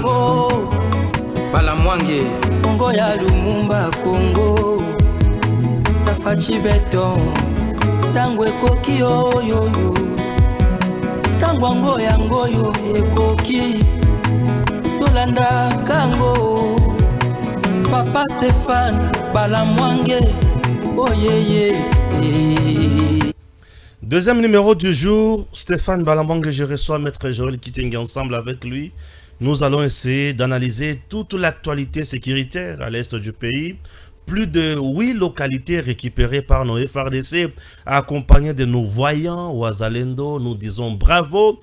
Congo Balamwange Congo ya Lumumba Congo Tafachi beton Tango ekoki oyoyo Tango ango yango yo ekoki Tolanda kango Papa Stéphane Balamwange Oh yeah. Deuxième numéro du jour, Stéphane Balamwange, je reçois Maître Joël Kitenge. Ensemble avec lui, nous allons essayer d'analyser toute l'actualité sécuritaire à l'est du pays. Plus de 8 localités récupérées par nos FRDC, accompagnées de nos voyants Wazalendo. Nous disons bravo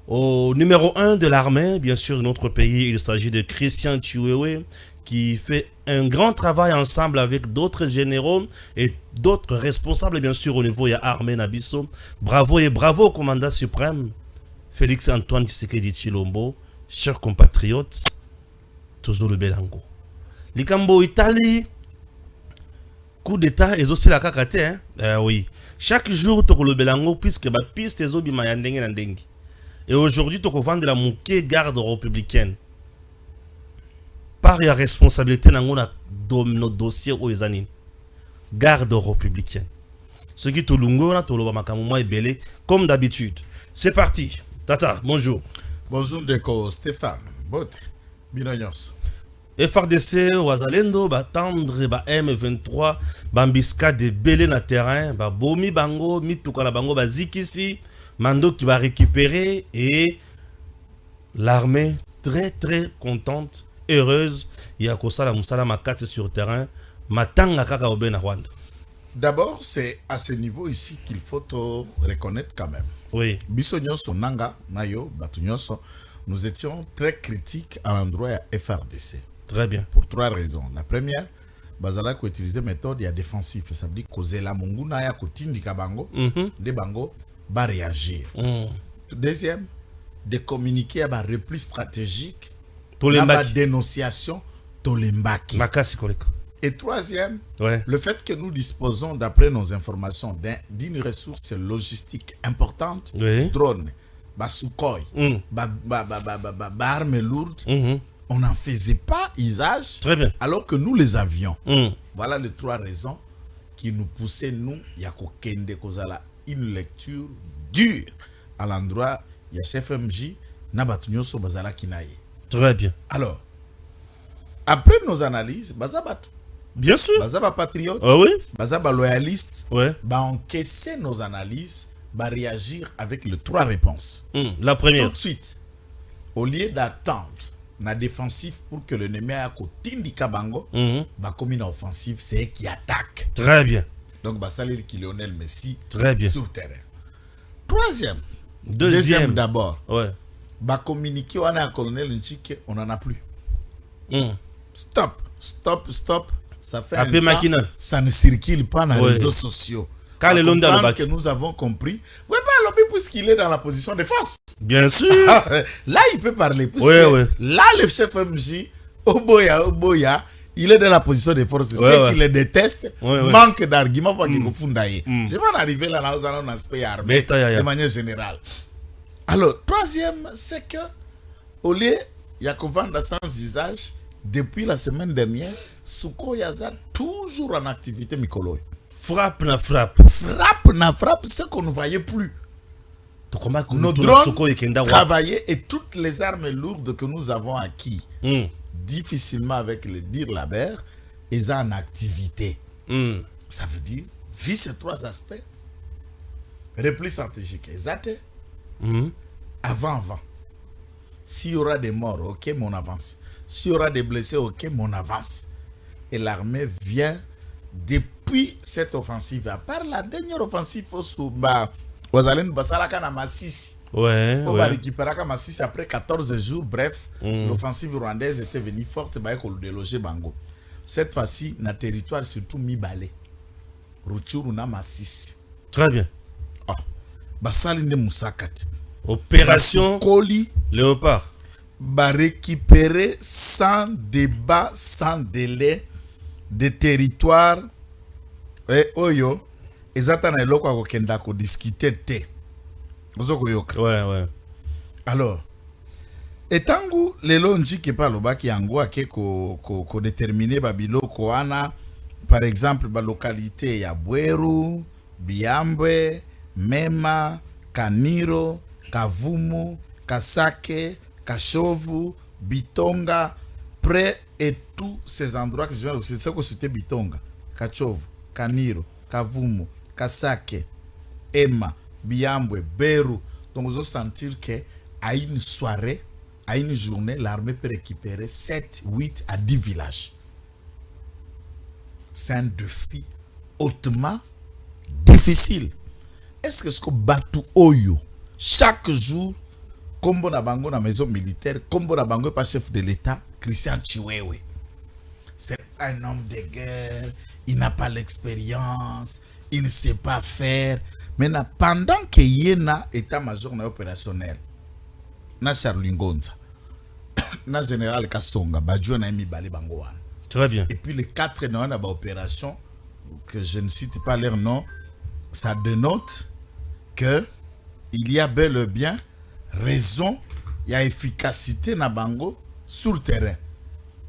au numéro 1 de l'armée, bien sûr, de notre pays. Il s'agit de Christian Chiwewe, qui fait un grand travail ensemble avec d'autres généraux et d'autres responsables, bien sûr, au niveau de l'armée Nabiso. Bravo et bravo, commandant suprême, Félix Antoine Tshisekedi Tshilombo, chers compatriotes, toujours le Belango. Likambo Italie, coup d'état, et aussi la kakate, hein? Oui. Chaque jour, tu le Belango, puisque ma piste est obi mayandenge nandengi. Et aujourd'hui, tu vends de la mouké garde républicaine. Par la responsabilité dans nos dossiers aux années. Garde républicaine. Ce qui tout lungo, comme d'habitude. C'est parti. Tata, bonjour. Bonjour, Deko Stéphane. Bote. Binonyos. FRDC, Wazalendo, Tendre, M23, Bambiska de Belé na terrain, Bomi Bango, Mitukala Bango, Zikisi, Mando qui va récupérer et l'armée très contente. Heureuse, il y a Kosala Moussala Makatse sur terrain, Matanga Kaka Obena Rwanda. D'abord, c'est à ce niveau ici qu'il faut te reconnaître quand même. Oui. Bisognos, Nanga, Nayo, Batugnos, nous étions très critiques à l'endroit de FRDC. Très bien. Pour 3 raisons. La première, Bazala qui utilisait méthode défensive. Ça veut dire que la Munguna ya Kotindi Kabango, de Bango, va réagir. Deuxième, de communiquer à un repli stratégique. La dénonciation Tolembaki. Et troisième, le fait que nous disposons, d'après nos informations, d'une ressource logistique importante, drone, Sukhoi, armes lourdes, on n'en faisait pas usage alors que nous les avions. Voilà les 3 raisons qui nous poussaient, nous, Yakokende Kozala, une lecture dure à l'endroit, il y a chef MJ, Nabatunyoso Bazala Kinaye. Très bien. Alors, après nos analyses, Bazabatu. Bien sûr. Bazaba patriote. Oui. Bazaba loyaliste. Encaisser nos analyses, réagir avec les 3 réponses. La première. Tout de suite, au lieu d'attendre la défensive pour que l'ennemi ait Tindi Kabango, comme une offensive, c'est eux qui attaque. Très bien. Donc, Basalir qui Lionel Messi. Très bien. Sur terrain. Troisième. Deuxième d'abord. Ouais. Communiquer on a un colonel Nchike, on n'en a plus. Stop. Ça fait un temps, ça ne circule pas dans les réseaux sociaux. Quand que nous avons compris. Oui, pas lobby puisqu'il est dans la position de force. Bien sûr. Là, il peut parler. Là, le chef MJ, Oboya, il est dans la position de force. Ceux qui le détestent manque d'arguments pour qu'il Je vais en arriver là dans un aspect armé de manière générale. Alors, troisième, c'est que au lieu il y a vendre sans usage, depuis la semaine dernière, Sukhoi Yaza toujours en activité Mikolo. Frappe na frappe, ce qu'on ne voyait plus. Nos drones travaillaient et toutes les armes lourdes que nous avons acquis, difficilement avec le dire la berre, ils sont en activité. Ça veut dire, vu ces 3 aspects, repli stratégique, exact. Avant. S'il y aura des morts, ok, mon avance. S'il y aura des blessés, ok, mon avance. Et l'armée vient depuis cette offensive. À part la dernière offensive, Wazalen Basalaka na Massissi. On va récupérer Massissi après 14 jours. Bref, l'offensive rwandaise était venue forte, pour déloger Bango. Cette fois-ci, na territoire surtout mi-balé. Rutshuru na Massissi. Très bien. Basaline Moussakati. Opération Koli Léopard. Récupérer sans débat, sans délai des territoires. Et Oyo, ils attendent le loco à discuter. Ouais. Alors, Et tangu lelo njike pa lobaki yango ake ko déterminer babilo koana par exemple ba localité ya Bweru, Biambwe, Mema, Kaniro, Kavumu, Kasake, Kashovu, Bitonga, près et tous ces endroits que je viens de citer, c'est que c'était Bitonga, Kachovu, Kaniro, Kavumu, Kasake, Emma, Biambwe, Beru. Donc vous allez sentir que à une soirée, à une journée, l'armée peut récupérer 7, 8 à 10 villages. C'est un défi hautement difficile. Est-ce que ce que Batu Oyo, chaque jour, comme on a bango dans la maison militaire, comme on a bango par chef de l'État, Christian Chiwewe, c'est un homme de guerre, il n'a pas l'expérience, il ne sait pas faire. Maintenant, pendant qu'il y a un état-major opérationnel, na Charles Ngonza, na général Kassonga, Badjo na mi Bali Bangoan. Très bien. Et puis les 4 noms de l'opération, que je ne cite pas leur nom, ça dénote que il y a bel et bien raison, il y a efficacité na bango sur le terrain.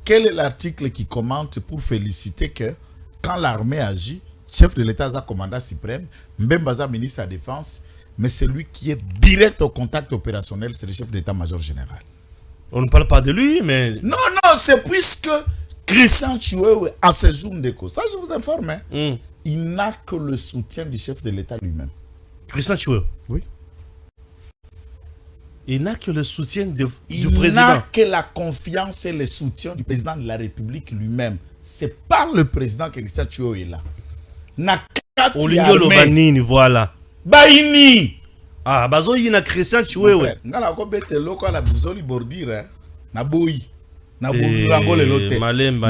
Quel est l'article qui commente pour féliciter que quand l'armée agit, chef de l'État est commandant suprême, Mbembaza ministre de la Défense, mais celui qui est direct au contact opérationnel, c'est le chef d'état-major général. On ne parle pas de lui, mais... Non, c'est puisque Christian Chiwewe, en ce jour de cause, ça je vous informe, hein, il n'a que le soutien du chef de l'État lui-même. Christian Chiwewe? Oui. Il n'a que le soutien du président. Il n'a que la confiance et le soutien du président de la République lui-même. C'est par le président que Christian Chiwewe est là. Olingo Lobanini, voilà. Baini. Ah, bazo yina Christian Chiwewe. Ngala ko bete loko la buzoli bordire na boyi. Na borango le lote.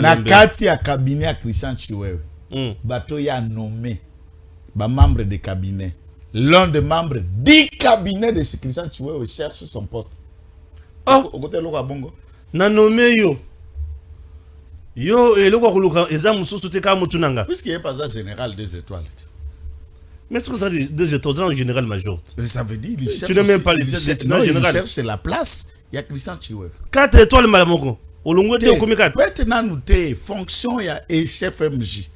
Na kati ya cabinet ya Christian Chiwewe. Bato ya nommé ba membre de cabinet. L'un des membres du cabinet de Christian Chiwewe cherche son poste. Oh, au côté loko bongo. Na nommé yo. Yo, et le quoi eza mususu te ka mutunanga. Puisqu'il est pas un général 2 étoiles. Mais est-ce que ça dit 2 étoiles en général major? Ça veut dire il cherche. Tu n'aimes même pas les général. Il cherche la place. Il y a Christian Chiwewe. 4 étoiles malamoko. Olongo te komi 4. Maintenant nous te fonction ya et chef MJ.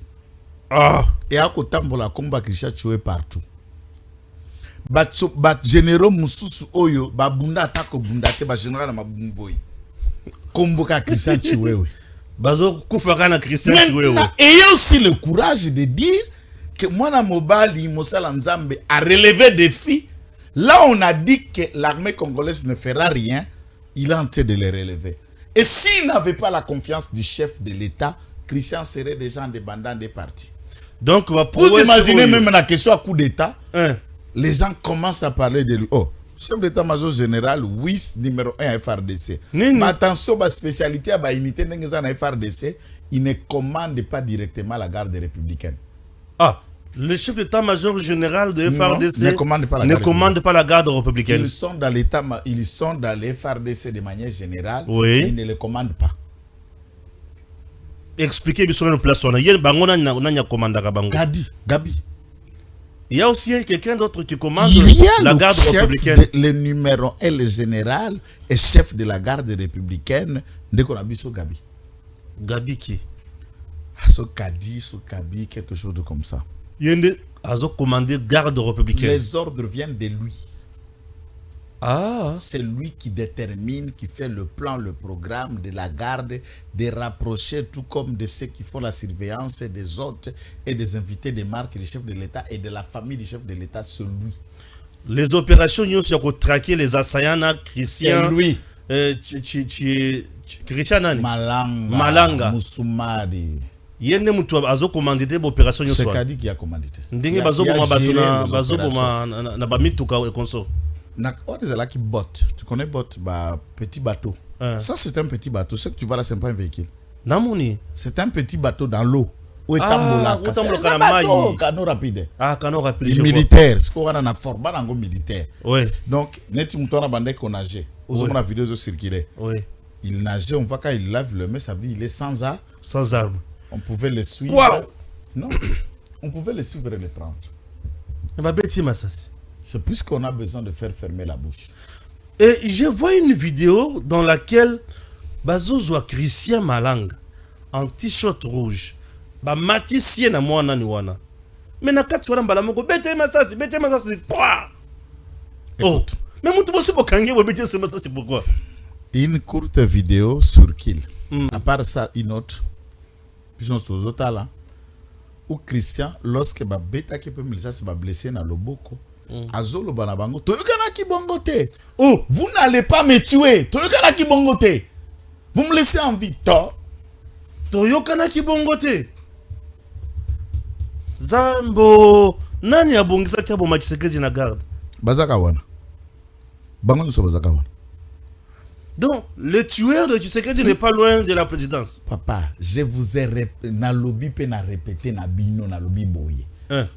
Ah. Et à côté la combat Christian Chiwewe partout. Bat généraux mususu oyo ba bunda atako bunda te ba général na mabumboyi. Komboka Christian Chiwewe. Bazo Koufakana Christian Chiwewe. Ayez aussi le courage de dire que Mwana Mobali Moussala Nzambe a relevé des défis. Là, on a dit que l'armée congolaise ne fera rien. Il est en train de les relever. Et s'il n'avait pas la confiance du chef de l'État, Christian serait déjà indépendant des partis. Donc, vous imaginez même la question à coup d'État, les gens commencent à parler de lui. Oh, chef d'état-major général, oui, numéro 1 à FRDC. Mais attention, ma spécialité à unité de FRDC, il ne commande pas directement la garde républicaine. Ah, le chef d'état-major général de FRDC ne commande pas la garde républicaine. Ils sont dans l'état, ils sont dans les FRDC de manière générale, oui. Mais ils ne le commandent pas. Expliquez-moi sur une place. Gabi. Il y a aussi quelqu'un d'autre qui commande la garde républicaine. Le numéro 1, le général, et chef de la garde républicaine, de Konabiso Gabi. Gabi qui? Gabi, quelque chose de comme ça. Il a commandé garde républicaine. Les ordres viennent de lui. Ah. C'est lui qui détermine, qui fait le plan, le programme de la garde, de rapprocher tout comme de ceux qui font la surveillance des hôtes et des invités des marques du chef de l'État et de la famille du chef de l'État, c'est lui. Les opérations, ils ont traqué les assaillants, Christian. C'est lui. Christian Nani? Malanga. Moussoumadi. Yende mutu azo commandé des opérations. C'est Kadi qui a commandé. Ndenge bazo boma batuna bazo boma na ba mituka et conso. Tu connais bot, petit bateau. Ça c'est un petit bateau. Ce que tu vois là, c'est pas un véhicule. Namoni. C'est un petit bateau dans l'eau. C'est un bateau, canot rapide. Ah, canot rapide. Militaire. Ce qu'on a dans format dans militaire. Oui. Donc, net mouton a bandé qu'on nageait. Aux hommes la vidéo circulait. Oui. Il nageait, on voit quand il lave le main, ça veut dire il est sans arme. Sans arme. On pouvait le suivre. Quoi? Non. On pouvait le suivre et le prendre. C'est C'est puisqu'on a besoin de faire fermer la bouche. Et je vois une vidéo dans laquelle bazozwa Christian Malanga en t-shirt rouge. Ba matisien na mwana ni wana. Mais na kati wana mbala moko bete masasi. Oh, mais mon tout pour kange bo bete masasi pourquoi? Une courte vidéo sur Kill. À part ça, une autre. Puis on se autres là. Où Christian, lorsque ba beta qui peut me laisser se blessé dans le boko. Azolo banabango. Toyokana ki bongote. Oh, vous n'allez pas me tuer. Toyokana ki bongote. Vous me laissez en vie. Toyokana ki bongote. Zambo nani abongisa kia boma Tshisekedi na garde. Bazaka wana. Bango nous sommes bazaka wana. Donc, le tueur de Tshisekedi n'est pas loin de la présidence. Papa, je vous ai répété na bino na lobi boye.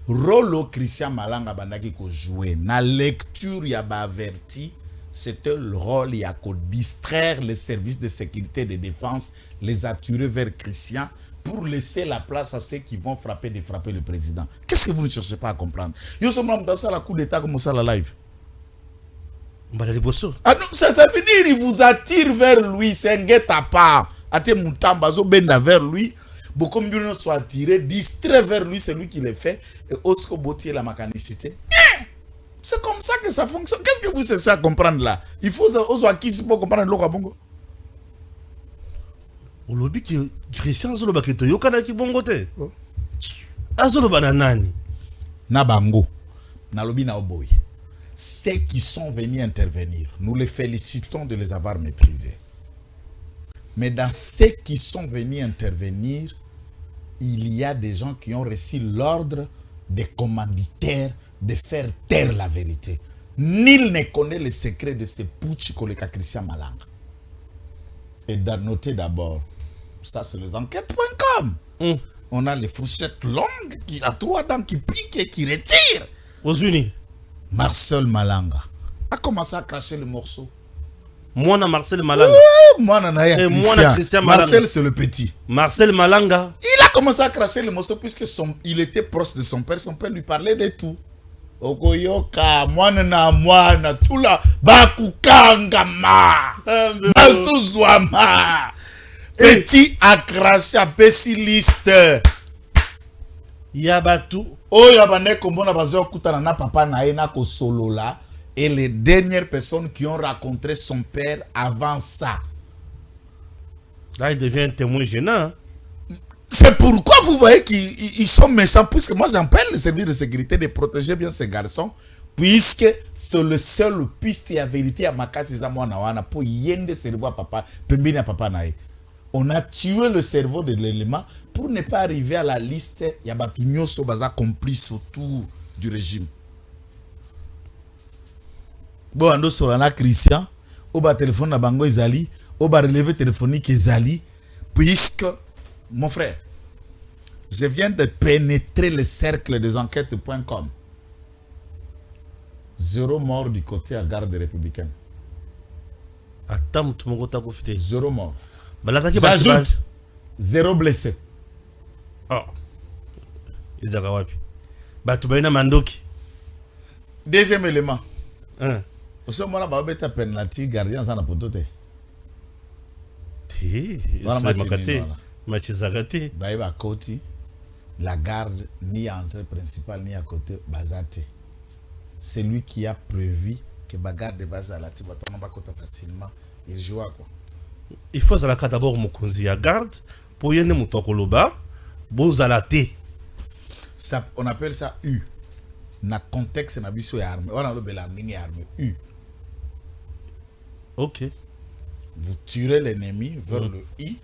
Rolo Christian Malanga bandaki ko jouer na lecture ya ba averti, c'était le rôle ya ko distraire les services de sécurité et de défense, les attirer vers Christian pour laisser la place à ceux qui vont frapper le président. Qu'est-ce que vous ne cherchez pas à comprendre? Yo sommes dans ça la coup d'état comme ça la live. Ah non, ça veut dire il vous attire vers lui, c'est un guet-apens. Ate Moutamba zo benda vers lui. Beaucoup mieux soit attiré, distrait vers lui, c'est lui qui le fait. Et Osco Botier la mécanicité. C'est comme ça que ça fonctionne. Qu'est-ce que vous cherchez à comprendre là? Il faut oser qui pour comprendre le Bongo. Au lobby qui Christian Zoloba qui toyokana ki bongote. Azoloba na nani? Na bango. Na lobby na oboy. Ceux qui sont venus intervenir, nous les félicitons de les avoir maîtrisés. Mais dans ceux qui sont venus intervenir, il y a des gens qui ont reçu l'ordre des commanditaires de faire taire la vérité. Nul ne connaît le secret de ce putsch que Christian Malanga. Et noter d'abord, ça c'est les enquêtes.com. On a les fourchettes longues qui a 3 dents qui piquent et qui retirent. Aux Unis. Marcel Malanga a commencé à cracher le morceau. Moi, Marcel Malanga. Moi, Christian Malanga. Marcel, c'est le petit. Marcel Malanga. Il a commencé à cracher le morceau puisque il était proche de son père. Son père lui parlait de tout. Okoyoka, mwana, tula, bakukangama, bazuzwama. Petit a craché à pessimiste. Yabatu. Oh, yabane komona bazo kutana na papa na ena ko solola. Et les dernières personnes qui ont rencontré son père avant ça. Là, il devient un témoin gênant. C'est pourquoi vous voyez qu'ils sont méchants. Puisque moi, j'appelle le service de sécurité de protéger bien ces garçons. Puisque c'est le seul piste et la vérité à Makasi Zamouanawana pour yende cerveau à papa, pembini à papa nae. On a tué le cerveau de l'élément pour ne pas arriver à la liste. Il y a Bakinyo Sobaza complice autour du régime. Bon, ando solana Christian, au bas téléphone na bango ezali, au bas relevé téléphonique ezali, puisque, mon frère, je viens de pénétrer le cercle des enquêtes.com. 0 mort du côté à garde républicaine. Attends, tout le monde a profité. 0 mort. J'ajoute 0 blessé. Oh. Il a wapi. Batubaina Mandoki. Deuxième élément. Au ce moment-là, il y a un penalty gardien sans la potote. La garde, ni à l'entrée principale, ni à côté, Bazate. C'est lui qui a prévu que la garde de Bazala, facilement, il joue à quoi? Il faut d'abord Mokonzi à garde pour y aller Moutokoloba, Bozalate. On appelle ça U. Na contexte na biso ya armée. On a le belanding armée U. Ok. Vous tirez l'ennemi vers le I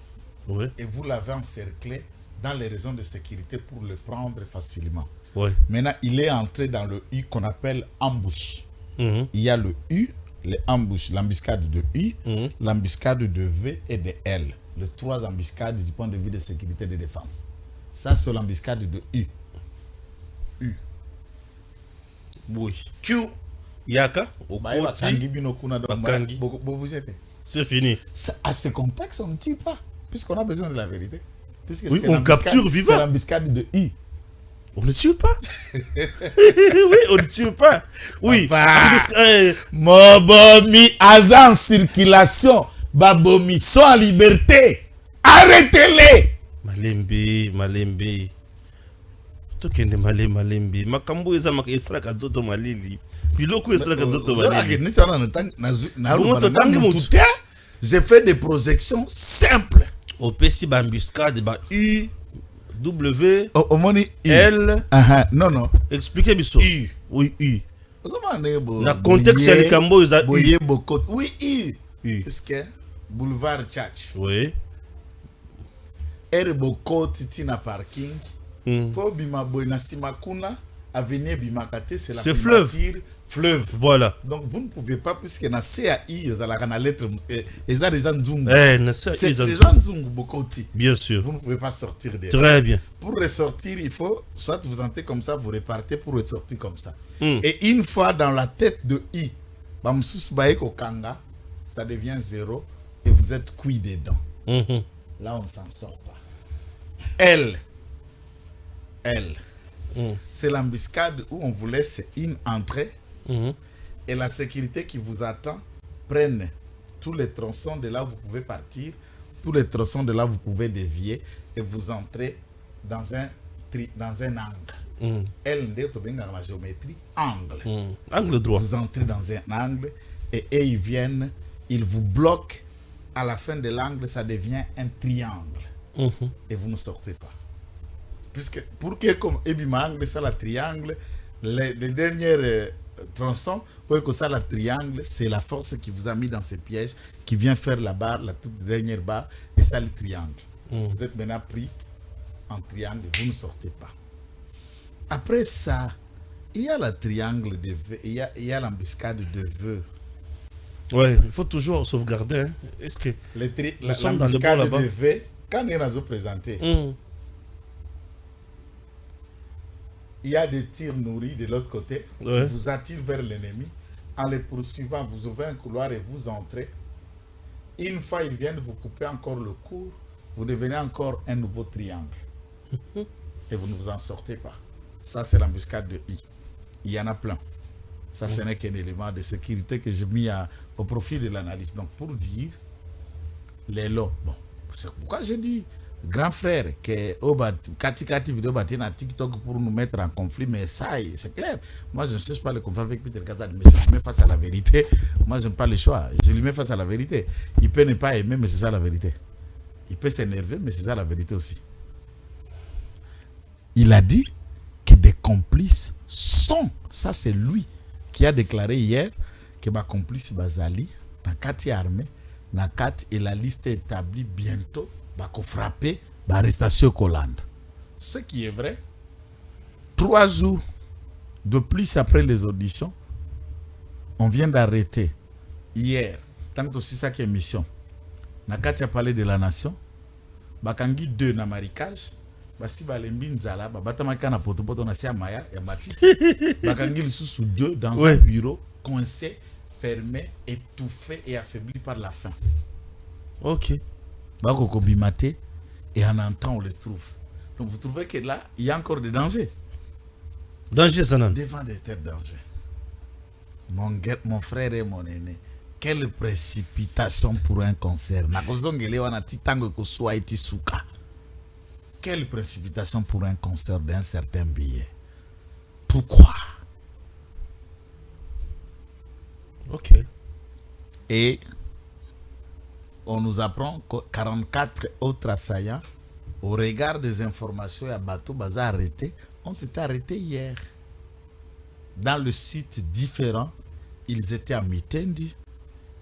oui. Et vous l'avez encerclé dans les raisons de sécurité pour le prendre facilement. Oui. Maintenant, il est entré dans le U qu'on appelle embouche. Il y a le U, l'embouche, l'embuscade de U, l'embuscade de V et de L. Les 3 embuscades du point de vue de sécurité et de défense. Ça, c'est l'embuscade de U. U. Oui. Q. Yaka. C'est fini. À ce contexte, on ne tire pas. Puisqu'on a besoin de la vérité. Puisque oui, on capture vivant. C'est l'embuscade de I. On ne tue pas. Oui, on ne tue pas. Oui. Mobomi, agent en circulation. Babomi, sont en liberté. Arrêtez-les. Malembe. Tokende malembe. Makambo eza makesra kazoto malili. Biloko esra kazoto malili. J'ai fait des projections simples. Au PC bambuscade ba U W L. Non. Expliquez biso. U. Oui, U. Na contexte ya likambo eza U. Oui, U. Parce que boulevard Church. Oui. Boko titi na parking. Po bima boy na simakuna avenue Bimakate, c'est la fleuve. Voilà. Donc vous ne pouvez pas, puisque na CAI ils ont la lettre ils ont déjà nzungu. C'est déjà nzungu bokoti. Bien sûr. Vous ne pouvez pas sortir de. Très bien. Pour ressortir, il faut soit vous entrez comme ça, vous repartez pour ressortir comme ça. Et une fois dans la tête de I, bamsus baek au kanga, ça devient 0 et vous êtes cuit dedans. Là on ne s'en sort pas. L. C'est l'embuscade où on vous laisse une entrée et la sécurité qui vous attend prenne tous les tronçons de là où vous pouvez partir, tous les tronçons de là où vous pouvez dévier et vous entrez dans un angle. L, la géométrie, angle. Angle droit. Vous entrez dans un angle et ils viennent, ils vous bloquent. À la fin de l'angle, ça devient un triangle. Et vous ne sortez pas. Puisque pour que comme angle ça la triangle, les derniers tronçons, pour que ça la triangle, c'est la force qui vous a mis dans ces pièges, qui vient faire la barre, la toute dernière barre, et ça le triangle. Vous êtes maintenant pris en triangle, vous ne sortez pas. Après ça, il y a la triangle de vœux, il y a l'embuscade de vœux. Ouais, il faut toujours sauvegarder. Hein. Est-ce que l'embuscade de vœux, quand on a présenté, il y a des tirs nourris de l'autre côté, qui vous attirent vers l'ennemi. En les poursuivant, vous ouvrez un couloir et vous entrez. Une fois ils viennent vous couper encore le cours, vous devenez encore un nouveau triangle. Et vous ne vous en sortez pas. Ça, c'est l'embuscade de I. Il y en a plein. Ça, ce n'est qu'un élément de sécurité que j'ai mis au profit de l'analyse. Donc, pour dire, les lots, bon, c'est pourquoi j'ai dit, grand frère, que Kati vidéo bâti na TikTok pour nous mettre en conflit, mais ça, c'est clair. Moi, je ne cherche pas le conflit avec Peter Kazad, mais je lui mets face à la vérité. Moi, je n'aime pas le choix. Je lui mets face à la vérité. Il peut ne pas aimer, mais c'est ça la vérité. Il peut s'énerver, mais c'est ça la vérité aussi. Il a dit que des complices sont, ça c'est lui qui a déclaré hier que ma complice Bazali, dans 4 armées, dans 4 et la liste est établie bientôt. Bako frappé, arrestation Hollande. Ce qui est vrai, 3 jours de plus après les auditions, on vient d'arrêter hier, tant aussi ça qui est mission. Nakati a parlé de la nation, Bakangi 2 na maricage, Basi Balembi Nzala, Batamaka na poto na sia maya ya matiti, Bakangi le sous 2 dans un bureau coincé, fermé, étouffé et affaibli par la faim. Ok. Bako Bimate et en un temps on les trouve. Donc vous trouvez que là, il y a encore des dangers. Danger, ça non. Devant des tels dangers. Mon frère et mon aîné, quelle précipitation pour un concert. Quelle précipitation pour un concert d'un certain billet. Pourquoi? Ok. Et on nous apprend que 44 autres assaillants, au regard des informations à Bateau Baza arrêtés, ont été arrêtés hier. Dans le site différent, ils étaient à Mitendi,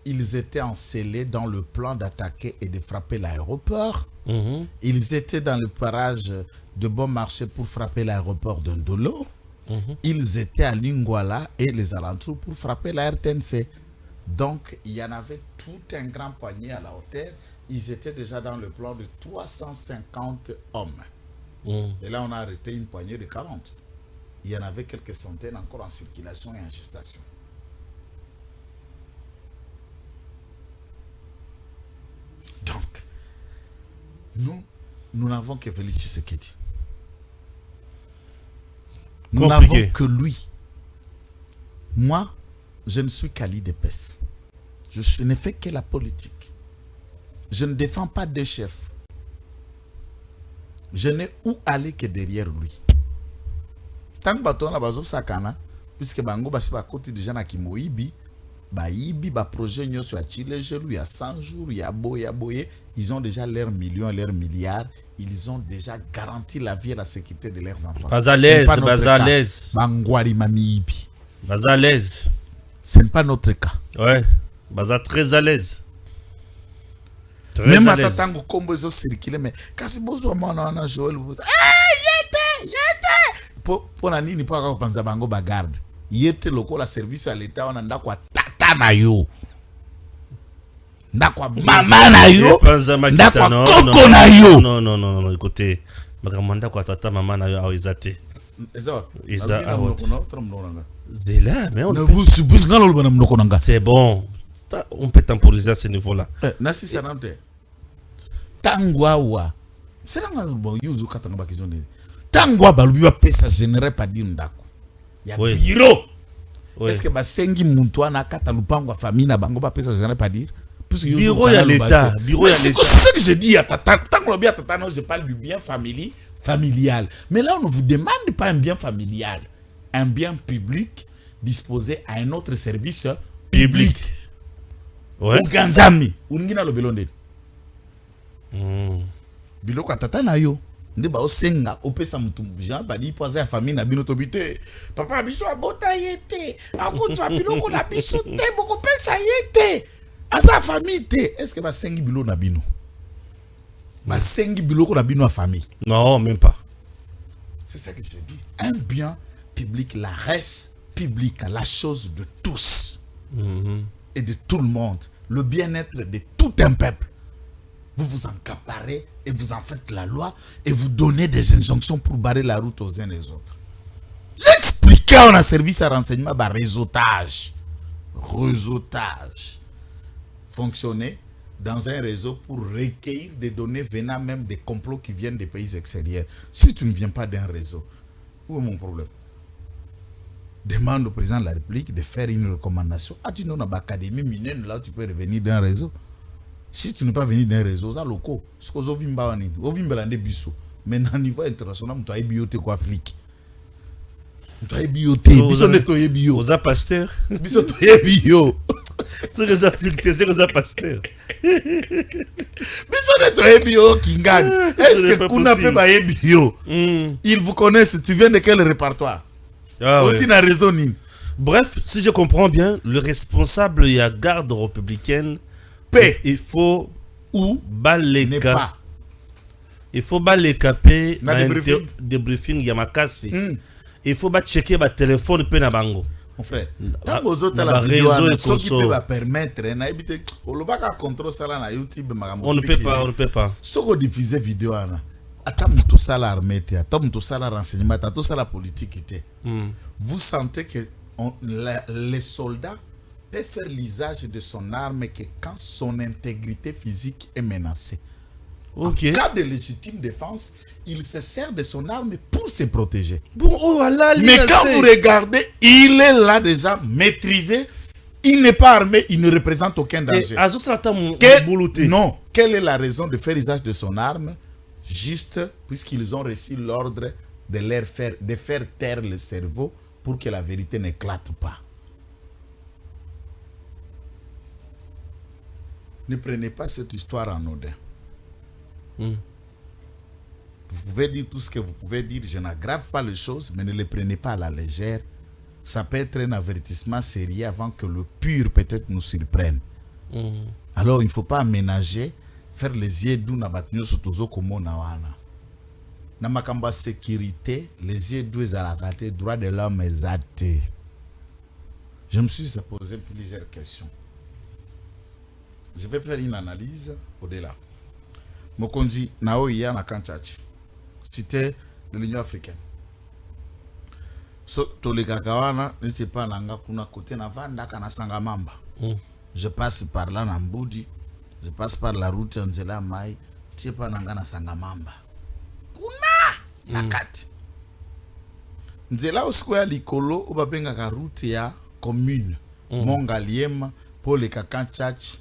ils étaient encelés dans le plan d'attaquer et de frapper l'aéroport. Ils étaient dans le parage de Bon Marché pour frapper l'aéroport de Ndolo. Ils étaient à Lingwala et les alentours pour frapper la RTNC. Donc, il y en avait tout un grand poignet à la hauteur. Ils étaient déjà dans le plan de 350 hommes. Et là, on a arrêté une poignée de 40. Il y en avait quelques centaines encore en circulation et en gestation. Donc, nous n'avons que Félix Tshisekedi. Nous n'avons que lui. Moi, je ne suis qu'Ali Depes. Je ne fais que la politique. Je ne défends pas deux chefs. Je n'ai où aller que derrière lui. Tant que bato na bazo sakana, puisque bango basi ba côté déjà na kimoibi, ba ibi ba projet nyoso ya Chile, il y a 100 jours, il y a boye, ils ont déjà leurs millions, leurs milliards, ils ont déjà garanti la vie et la sécurité de leurs enfants. Bazalaise. Bangwali mamibi. Bazalaise. Ce n'est pas notre cas. Ouais. Baza très à l'aise. Même à tango combo zo circuler mais kasi bozo mwana na Joël. Yete. Pour na nini pa ka panza bango ba garde. Yete lokola service à l'état on anda kwa tata na yo. Ndakwa mama na yo. Ndakwa koko na yo. Non, écoutez. Makamanda kwa tata mama na yo a izate. Isa Zela, mais on c'est bon. On peut temporiser à ce niveau-là. Nasi sanante. Tangwawa. C'est là bon yuzu katanga bakizone. Tangwa balubi wa pesa généré pas di ndako. Ya bureau. Est-ce que basengi muntu ana kata lupango famille na bango ba pesa généré pas dire? Bureau ya l'état, c'est ce que je dis à tata. Tant que bien tata non, je parle du bien familial. Mais là on ne vous demande pas un bien familial, un bien public disposé à un autre service public. Ouais. Uganzami, uningina lo belonde. Biloko tata na yo. Nde ba osenga opesa mutu Jean bali poza famille na bino tobite. Papa biso abota yete. Akutwa biloko na biso te boko pesa yete. Asa famille te. Est-ce que ba sengi bilo na bino? Ba sengi biloko na bino a famille? Non, même pas. C'est ça que je dis. Un bien public, la res publique, la chose de tous. Et de tout le monde, le bien-être de tout un peuple. Vous vous encaparez et vous en faites la loi et vous donnez des injonctions pour barrer la route aux uns et les autres. J'expliquais en un service à renseignement, bah, réseautage. Fonctionner dans un réseau pour recueillir des données venant même des complots qui viennent des pays extérieurs. Si tu ne viens pas d'un réseau, où est mon problème? Demande au président de la République de faire une recommandation. Ah, tu n'as pas d'académie mineure, là tu peux revenir d'un réseau. Si tu n'es pas venu d'un réseau, ça loco. Ce que vous avez biso. Mais à niveau international, tu as bioté quoi flic. Tu as bioté. Biso ne toye bio. Vous avez pasteur. Biso toye bio. C'est que ça flic, c'est que ça pasteur. Biso ne toye bio kingan. Est-ce que vous n'avez pas bio? Ils vous connaissent. Tu viens de quel répertoire? Bref, si je comprends bien, le responsable et la garde républicaine, il faut pas. Il faut caper des briefings Yamakasi. Il faut checker le téléphone pe na bango. Mon frère, tant que vous avez la vidéo, ce qui peut permettre, on ne peut pas. Si vous diffusez vidéo, attends tout ça l'armée, attends tout ça la renseignement, attends tout ça la politique. Vous sentez que les soldats peuvent faire l'usage de son arme que quand son intégrité physique est menacée. En cas de légitime défense, il se sert de son arme pour se protéger. Mais quand vous regardez, il est là déjà maîtrisé. Il n'est pas armé, il ne représente aucun danger. Non. Quelle est la raison de faire usage de son arme? Juste puisqu'ils ont reçu l'ordre de faire taire le cerveau pour que la vérité n'éclate pas. Ne prenez pas cette histoire en odeur. Vous pouvez dire tout ce que vous pouvez dire, je n'aggrave pas les choses, mais ne les prenez pas à la légère. Ça peut être un avertissement sérieux avant que le pur peut-être nous surprenne. Alors il ne faut pas aménager, faire les yeux doux na batnyo sotozo komo na wana. Na makamba sécurité, les yeux doux à la raté, droit de l'homme exact. Je me suis posé plusieurs questions. Je vais faire une analyse au-delà. Mokonzi Naoya na Kanchachi, cité de l'Union africaine. So tolegakawana n'était pas nanga kuna côté na vanda kana Sangamamba. Je passe par là na Mbudi, je passe par la route Nzela Mai, t'es pas nanga na Sangamamba. Kuna na kati. nzela osikoya likolo obabenga route ya commune Mongaliema pour les Kakanchach.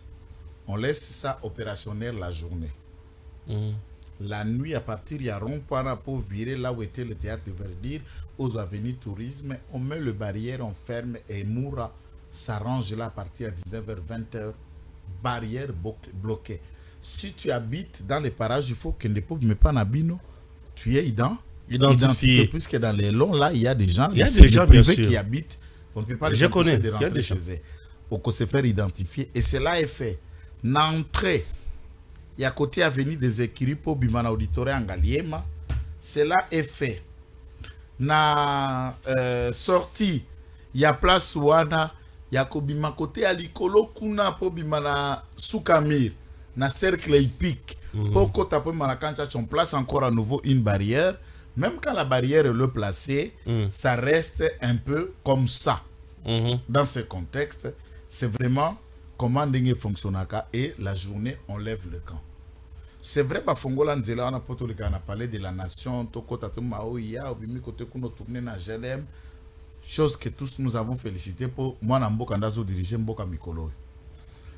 On laisse ça opérationnel la journée. La nuit, à partir de rond-point pour virer là où était le théâtre de Verdure, aux avenues tourisme, on met le barrière, on ferme et Moura s'arrange là à partir de 19h-20h. Barrière bloquée. Si tu habites dans les parages, il faut que ne peut pas nabino. Tu es identifié. Puisque dans les longs là, il y a des gens, privés qui habitent. On ne peut pas les empêcher de rentrer chez eux. On peut se faire identifier. Et cela est fait. L'entrée, il y a côté avenue des écrits pour Bimana Auditorium Ngaliema. Cela est fait. Na sortie, il y a place Ouana, il y a Kobima côté Alikolo Kuna pour Bimana Soukamir, na cercle hippique. Pour Kota pour Manakancha, on place encore à nouveau une barrière. Même quand la barrière est le placée, ça reste un peu comme ça. Dans ce contexte, c'est vraiment comment Dengue fonctionne et la journée, on lève le camp. C'est vrai, Bafongola Nzela, on a parlé de la nation, Tokota Maoya, Obimi Kote Kuno tourné dans GLM, chose que tous nous avons félicité pour moi, Namboka Ndazo diriger Mboka Mikolo.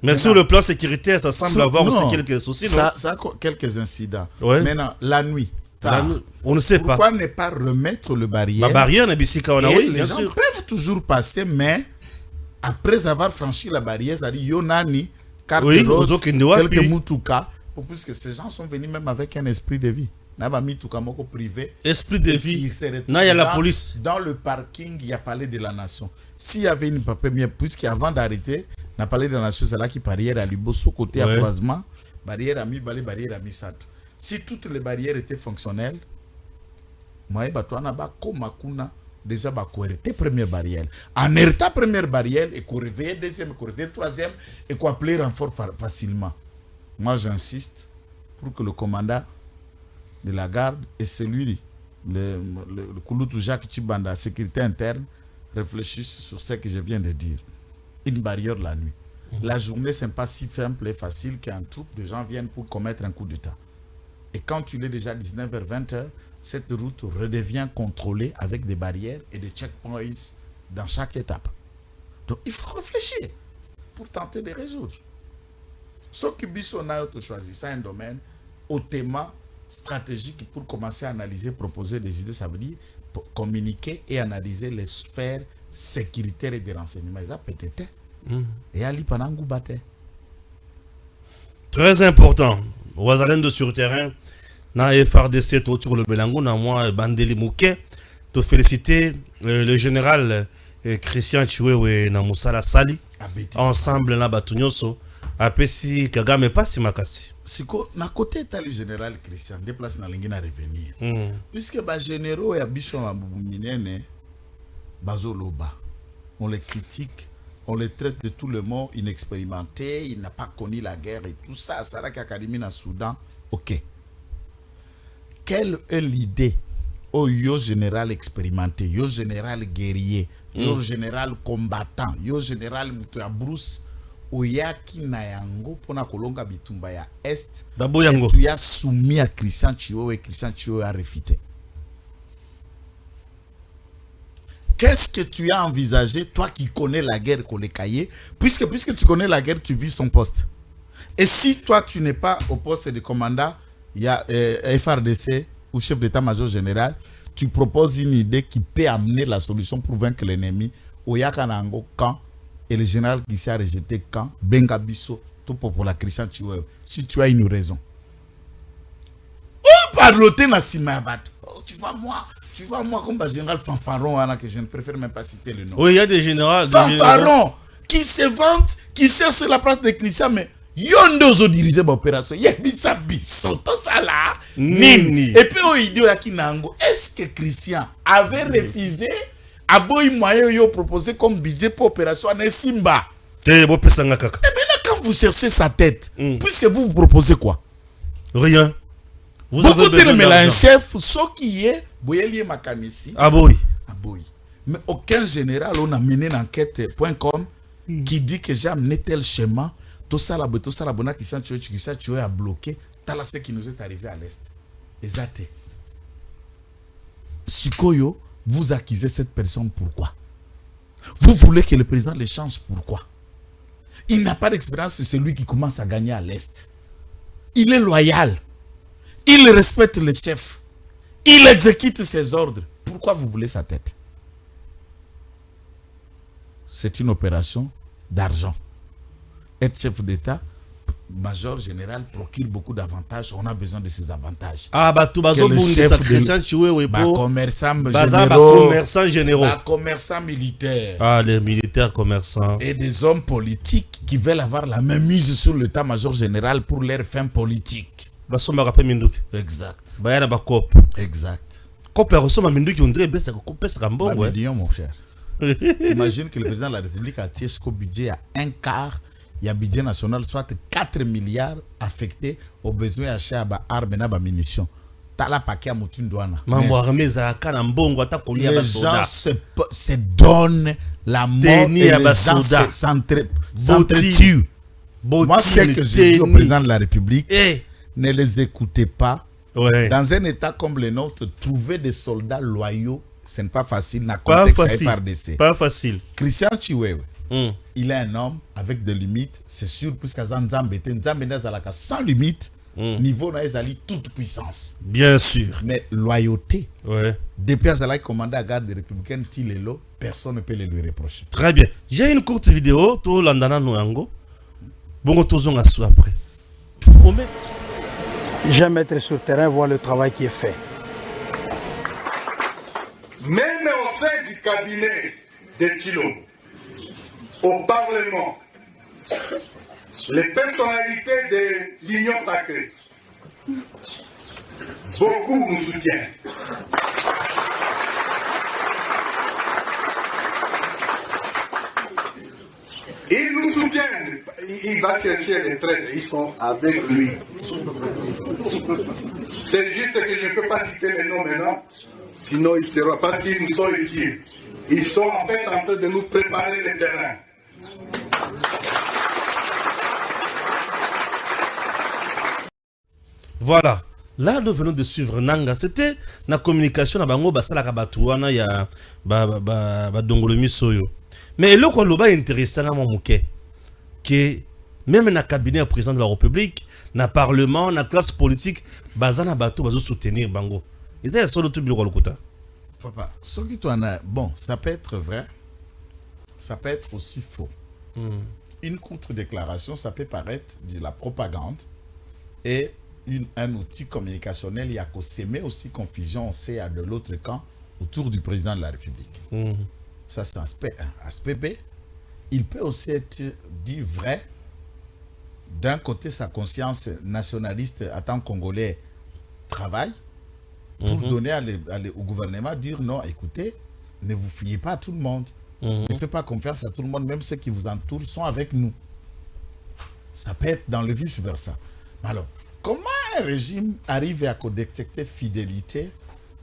Mais sur le plan sécuritaire, ça semble avoir aussi quelques soucis. Ça a quelques incidents. Ouais. Maintenant, la nuit, on ne sait pourquoi ne pas remettre le barrière? La barrière, oui, les gens peuvent toujours passer, mais après avoir franchi la barrière, c'est-à-dire Yonani, carte rose, quelques Mutuka, puisque ces gens sont venus même avec un esprit de vie. Privé. Esprit de vie. Là, il y a la police. Dans le parking, il y a parlé de la nation. S'il y avait une première, puisqu'avant d'arrêter, on a parlé de la nation, c'est là qui barrière à Liboso, côté à croisement, barrière à mi-balé, barrière à mi-sato. Si toutes les barrières étaient fonctionnelles, moi, déjà, arrêter première barrière. En arrêtant première barrière, et qu'on réveille deuxième, et qu'on réveille troisième, et qu'on appelle renfort facilement. Moi, j'insiste pour que le commandant de la garde et celui, le Kouloutou Jacques Chibanda, sécurité interne, réfléchissent sur ce que je viens de dire. Une barrière la nuit. La journée, ce n'est pas si simple et facile qu'un troupe de gens viennent pour commettre un coup d'État. Et quand tu l'es déjà 19h-20h, cette route redevient contrôlée avec des barrières et des checkpoints dans chaque étape. Donc, il faut réfléchir pour tenter de résoudre. Ce que Bisson a choisi, c'est un domaine hautement stratégique pour commencer à analyser, proposer des idées, ça veut dire communiquer et analyser les sphères sécuritaires et des renseignements. Ils ont peut-être. Et Ali Panangou Bate. Très important. Ouazalendo sur terrain, na FRDC, autour le Belango, na moi, Bandeli Mouké, te féliciter le général Christian Chiwewe na Moussala Sali, ensemble na Batunyoso. Apesi Kagame pas si makasi. Siko na côté le général Christian déplace na lingi na revenir. Puisque ba généraux ya biso mabubu minene bazoloba. On les critique, on les traite de tout le monde inexpérimenté, il n'a pas connu la guerre et tout ça, Saraki Académie na Soudan. OK. Quelle est l'idée au yo général expérimenté, yo général guerrier, yo général combattant, yo général Moutoua Bruce Oyaki na yango pona kolonga bitumba ya est yango. Tu as soumis à Christian Chiwewe et Christian Chiwewe a refité. Qu'est-ce que tu as envisagé, toi qui connais la guerre Kolekaye, puisque tu connais la guerre, tu vis son poste. Et si toi tu n'es pas au poste de commandant, il y a FRDC ou chef d'état-major général, tu proposes une idée qui peut amener la solution pour vaincre l'ennemi. Oyaka nango quand et le général qui s'est rejeté quand Bengabiso, tout pour la Christian Chiwewe. Si tu as une raison. Oh, parloter na Simabat. Oh, tu vois moi comme le général Fanfaron, que je ne préfère même pas citer le nom. Oui, il y a des généraux. Fanfaron qui se vantent, qui cherchent la place de Christian, mais Yondozo dirige l'opération. Yebisa biso, tout ça là. Nini. Et puis, est-ce que Christian avait refusé Aboy moyen yo proposé comme budget pour opération en Simba? Et maintenant, quand vous cherchez sa tête, puisque vous proposez quoi? Rien. Vous avez besoin d'argent. Un chef, ce qui est, Boyelier Makanisi. Aboy. Mais aucun général, on a mené une enquête.com qui dit que j'ai amené tel schéma, tout ça là, qui s'est a bloqué, t'as ce qui nous est arrivé à l'est. Exact. Sikoyo, Vous accusez cette personne, pourquoi? Vous voulez que le président le change, pourquoi? Il n'a pas d'expérience, c'est celui qui commence à gagner à l'Est. Il est loyal. Il respecte le chef. Il exécute ses ordres. Pourquoi vous voulez sa tête? C'est une opération d'argent. Être chef d'État, major général, procure beaucoup d'avantages. On a besoin de ces avantages. Ah, bah tout le chef commerçants généraux. Commerçants militaires. Ah, les militaires commerçants. Et des hommes politiques qui veulent avoir la même mise sur l'état-major général pour leurs fins politiques. Exact. Exact. Million, mon cher. Imagine que le président de la République a tiré ce budget à un quart. Il y a un budget national, soit 4 milliards affectés aux besoins achats d'armes et munitions. Les gens se donnent la mort et les gens s'entretuent. Moi, c'est que j'ai dit au président de la République, ne les écoutez pas. Ouais. Dans un état comme le nôtre, trouver des soldats loyaux, ce n'est pas facile. Pas facile. Christian Chiwewe, il est un homme avec des limites, c'est sûr, puisque Nzambe sans limite, niveau naïzali toute puissance. Bien sûr. Mais loyauté, ouais. Depuis Azala commandé à garde républicaine Tilelo, personne ne peut le lui reprocher. Très bien. J'ai une courte vidéo, tout l'andana noyango. Bon, tous on a su après. J'aime être sur le terrain, voir le travail qui est fait. Même au sein du cabinet de Tilo, au Parlement, les personnalités de l'Union sacrée, beaucoup nous soutiennent. Ils nous soutiennent. Il va chercher les traites. Ils sont avec lui. C'est juste que je ne peux pas citer les noms maintenant. Sinon, il sera parce qu'ils nous sont utiles. Ils sont en fait en train de nous préparer le terrain. Voilà. Là, nous venons de suivre Nanga. C'était la communication à Bango Basala Kabatuana ya Dongolomi Soyo. Mais le quoi est intéressant à mon que même dans le cabinet président de la République, dans le Parlement, dans la classe politique, Bazana Bato va soutenir Bango. Ils ont solo tout bureau le Papa, ce qui bon, ça peut être vrai, ça peut être aussi faux. Une courte déclaration, ça peut paraître de la propagande et un outil communicationnel, il y a qu'au s'aimer aussi confusion, on sait à de l'autre camp autour du président de la République. Ça, c'est aspect 1. Aspect B, il peut aussi être dit vrai. D'un côté, sa conscience nationaliste à tant congolais travaille pour donner au gouvernement, dire non, écoutez, ne vous fiez pas à tout le monde. Ne faites pas confiance à tout le monde, même ceux qui vous entourent sont avec nous. Ça peut être dans le vice-versa. Alors, comment un régime arrive à détecter fidélité,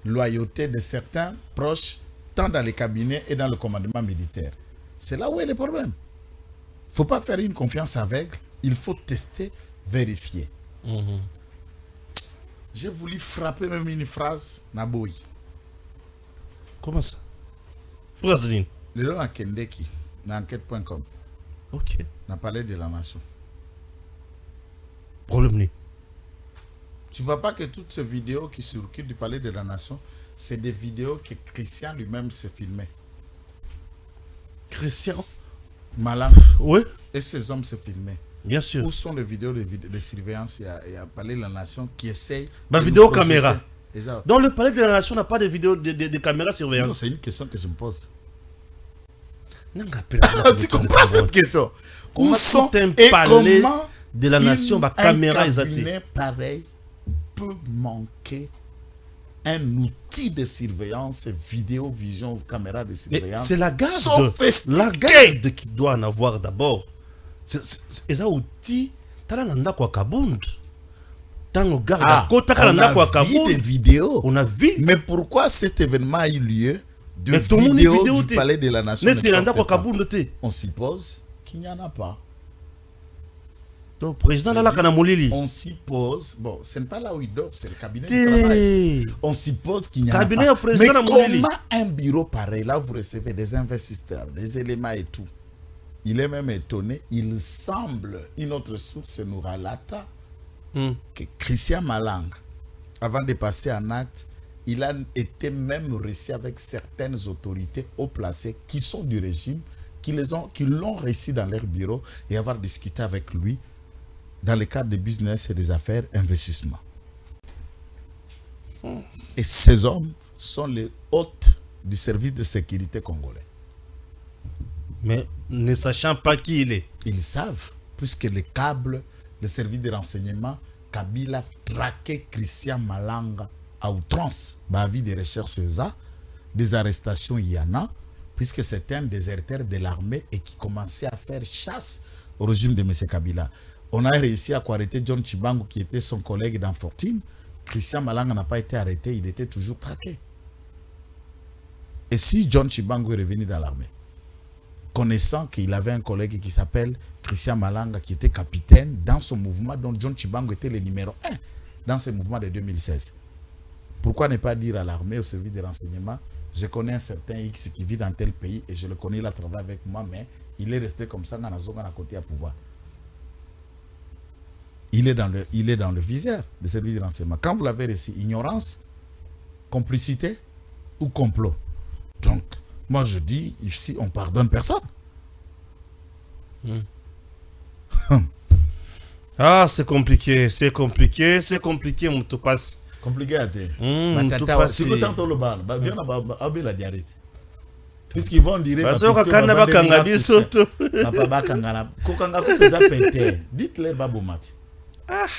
loyauté de certains proches, tant dans les cabinets et dans le commandement militaire? C'est là où est le problème. Il ne faut pas faire une confiance aveugle, il faut tester, vérifier. J'ai voulu frapper même une phrase, Naboui. Comment ça? Phrase d'une. Le nom à Kendeki, dans enquête.com. Ok. On a parlé de la nation. Problème ni. Tu ne vois pas que toutes ces vidéos qui circulent du palais de la nation, c'est des vidéos que Christian lui-même s'est filmé. Christian Malam. Oui. Et ces hommes se filmaient. Bien sûr. Où sont les vidéos de surveillance et à palais de la nation qui essayent. Ma vidéo caméra. Exact. Dans le palais de la nation, on n'a pas de vidéo de caméra surveillance. C'est une question que je me pose. Tu comprends cette question? Où sont un palais de la nation, ma caméra est cabinet pareil peut manquer un outil de surveillance, vidéo, vision, caméra de surveillance. C'est la garde qui doit en avoir d'abord. C'est un outil. On a vu des vidéos. On a vu. Mais pourquoi cet événement a eu lieu de vidéos du palais de la nation? On suppose qu'il n'y en a pas. Donc, président là, on suppose, bon, ce n'est pas là où il dort, c'est le cabinet du travail. On suppose qu'il n'y a pas. Mais comment un bureau pareil, là, vous recevez des investisseurs, des éléments et tout. Il est même étonné, il semble, une autre source nous relate que Christian Malanga, avant de passer en acte, il a été même reçu avec certaines autorités haut placées qui sont du régime, qui l'ont reçu dans leur bureau et avoir discuté avec lui dans le cadre de business et des affaires, investissement. Et ces hommes sont les hôtes du service de sécurité congolais. Mais ne sachant pas qui il est. Ils savent, puisque les câbles, le service de renseignement, Kabila traquait Christian Malanga à outrance. Avis de recherche, des arrestations, il y en a, puisque c'était un déserteur de l'armée et qui commençait à faire chasse au régime de M. Kabila. On a réussi à arrêter John Chibangu, qui était son collègue dans Fortune. Christian Malanga n'a pas été arrêté, il était toujours traqué. Et si John Chibangu est revenu dans l'armée, connaissant qu'il avait un collègue qui s'appelle Christian Malanga, qui était capitaine dans son mouvement, dont John Chibangu était le numéro 1 dans ce mouvement de 2016. Pourquoi ne pas dire à l'armée, au service de renseignement, je connais un certain X qui vit dans tel pays et je le connais, il a travaillé avec moi, mais il est resté comme ça dans la zone à côté à pouvoir. Il est dans le viseur du service de renseignement. Quand vous l'avez reçu, ignorance, complicité ou complot. Donc, moi je dis, ici, on pardonne personne. Ah, c'est compliqué, mon tout passe. Compliqué à dire. Puisqu'ils vont dire dites-leur Babomati.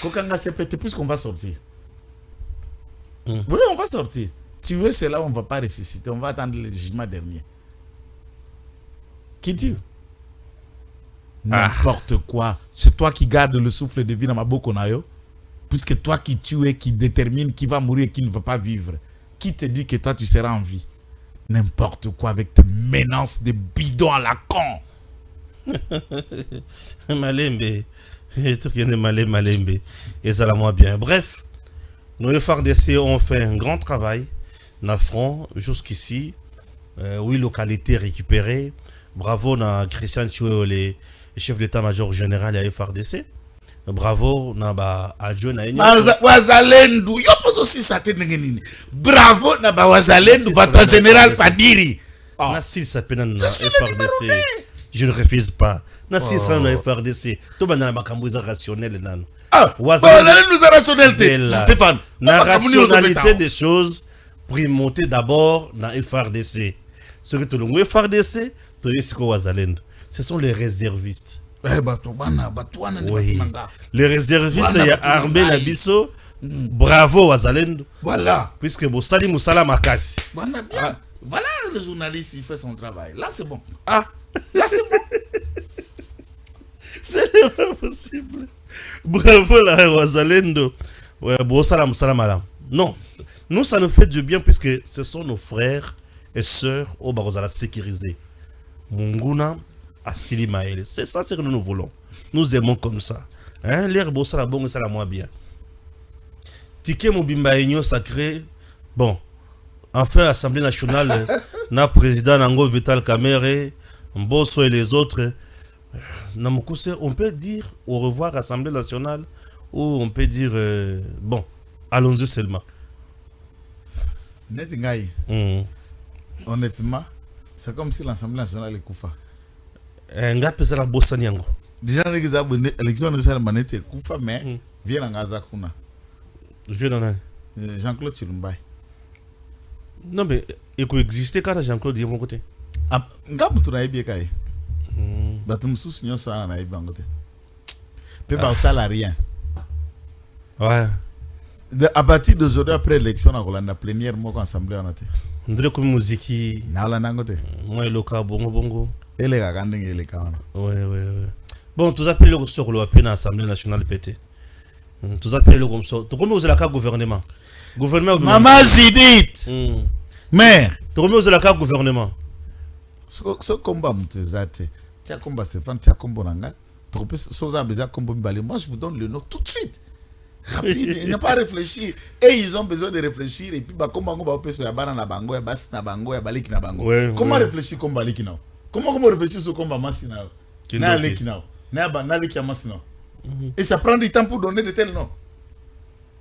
Kokanga c'est pété puisqu'on va sortir. Oui, on va sortir. Tuer, c'est là où on ne va pas ressusciter. On va attendre le jugement dernier. Qui tue? N'importe quoi. C'est toi qui gardes le souffle de vie dans ma bokonayo. Puisque toi qui tues, qui détermine qui va mourir et qui ne va pas vivre. Qui te dit que toi tu seras en vie? N'importe quoi avec tes menaces de bidons à la con. Malembe. Tout qui est malembe. Et ça la moi bien. Bref, nos FARDC ont fait un grand travail. Na front jusqu'ici. Oui, localité récupérée. Bravo na Christian Choué, le chef d'état-major général à FARDC. Bravo na ba adjoint na Wazalendu. Yo pose aussi ça te nini. Bravo na ba Wazalendu bato général Padiri. Na si ça peut na FARDC. Je ne refuse pas. Na si ça na FARDC. To ba na makambo rationnel nan. Wazalendu rationnel Stéphane. La rationalité des choses primauté d'abord dans FARDC. Ce que tu le FARDC, tu es ce que Wazalendu. Ce sont les réservistes. Oui. Les réservistes, il y a armé la biso. Bravo Wazalendu. Voilà. Puisque Bossali Moussala Makasi. Voilà bien. Voilà le journaliste, il fait son travail. Là, c'est bon. Ah. Là, c'est bon. C'est pas possible. Bravo la Wazalendu. Ouais, Bossala Moussala Malam. Non. Nous, ça nous fait du bien puisque ce sont nos frères et sœurs au Barozala sécurisés. Munguna, Assili Maël. C'est ça ce que nous voulons. Nous aimons comme ça. Hein? L'air bossa la bonne, ça la moins bien. Tiké Mobimba Enyo sacré. Bon. Enfin, l'Assemblée nationale, na président Nango Vital Kamere, Mbosso et les autres. On peut dire au revoir à l'Assemblée nationale ou on peut dire bon, allons-y seulement. Honnêtement, c'est comme si l'Assemblée nationale est koufa. Déjà, l'élection de la manette est koufa, mais vient en Gazakuna. Jean-Claude Chilumbai. Non, mais il peut exister quand Jean-Claude est de mon côté. Ngabutu na ibi kai. Batumsu sinyo sana na ibi bangote. Pe ba salarié. Ouais. À partir d'aujourd'hui, après l'élection, on a la plénière, moi, assemblée, on a été. On dirait comme musique. Na la nangote. Moi, le cas, bongo. Et les gars, et les gars. Ouais. Bon, tous appelez le sur le APN, l'Assemblée nationale pété. Tous appelez le comme ça. Tu connais où est la carte gouvernement? Gouvernement. Maman Zidit. Mère. Tu connais où est la carte gouvernement? Ce combat, Moutezate. Tia combat Stéphane, tia combat Nanga. Moi, je vous donne le nom tout de suite. Rapide, il n'y a pas à réfléchir. Et ils ont besoin de réfléchir. Et puis, comment on peut se faire na bango, ya basi na bango, ya baliki na bango. Comment réfléchir comme baliki na? Comment réfléchir sur comme masi na? Na aleki na? Na aleki masi na? Et ça prend du temps pour donner de tels noms.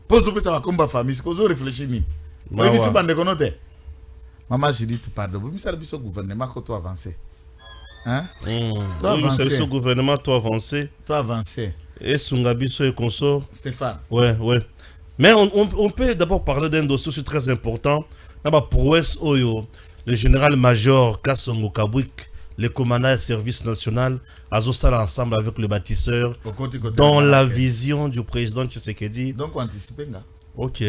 Pose ça va comme famille. C'est qu'on réfléchit ni. Mais si bande konote. Maman, je dis pardon. Mais ça le biso gouvernement quand tu avances. Hein? Toi avancer. Oui, gouvernement toi avancer. Toi avancer. Et Sungabiso et consort. Stéphane. Ouais. Mais on peut d'abord parler d'un dossier aussi très important. D'abord, prouesse Oyo, le général-major Kassongo Kabwik, le commandant du service national, Azosala ensemble avec le bâtisseur, dans la vision du président Tshisekedi. Donc, on anticipe. Ok.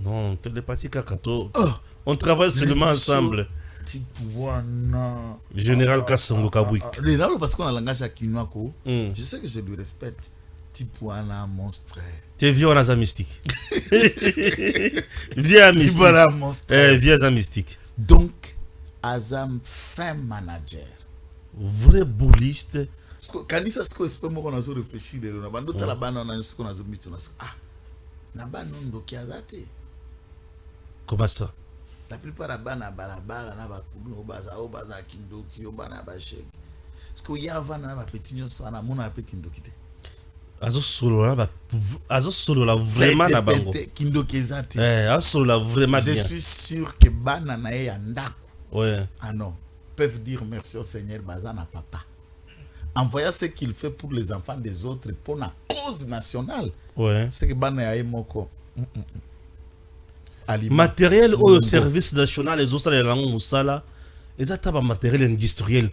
Non, télépathie Kakato. On travaille seulement ensemble. Général Kassongo Kabwik. Parce qu'on a langage à Kinwako, je sais que je lui respecte. Tipouana monstre. Tu es vieux en Aza mystique. Vieux mystique. Tipouana monstre. Vieux Aza mystique. Donc, Azam fin manager. Vrai bouliste. Quand il s'est ce qu'on a réfléchi, on a comment ça? La plupart des bana balabala na bakulu baza kindoki obana ba chèque. Parce que yava na ba petit nyonso na mona pe kindoki te. Azo solo la vraiment na bango. Kindoki ezati. Azo solo la vraiment bien. Je suis sûr que bana na ya ndako. Ouais. Ah non, peuvent dire merci au Seigneur bazana papa. En voyant ce qu'il fait pour les enfants des autres pour la cause nationale. Ouais. C'est que bana ya moko. Matériel au service national les autres les langues musala ils ont matériel industriel.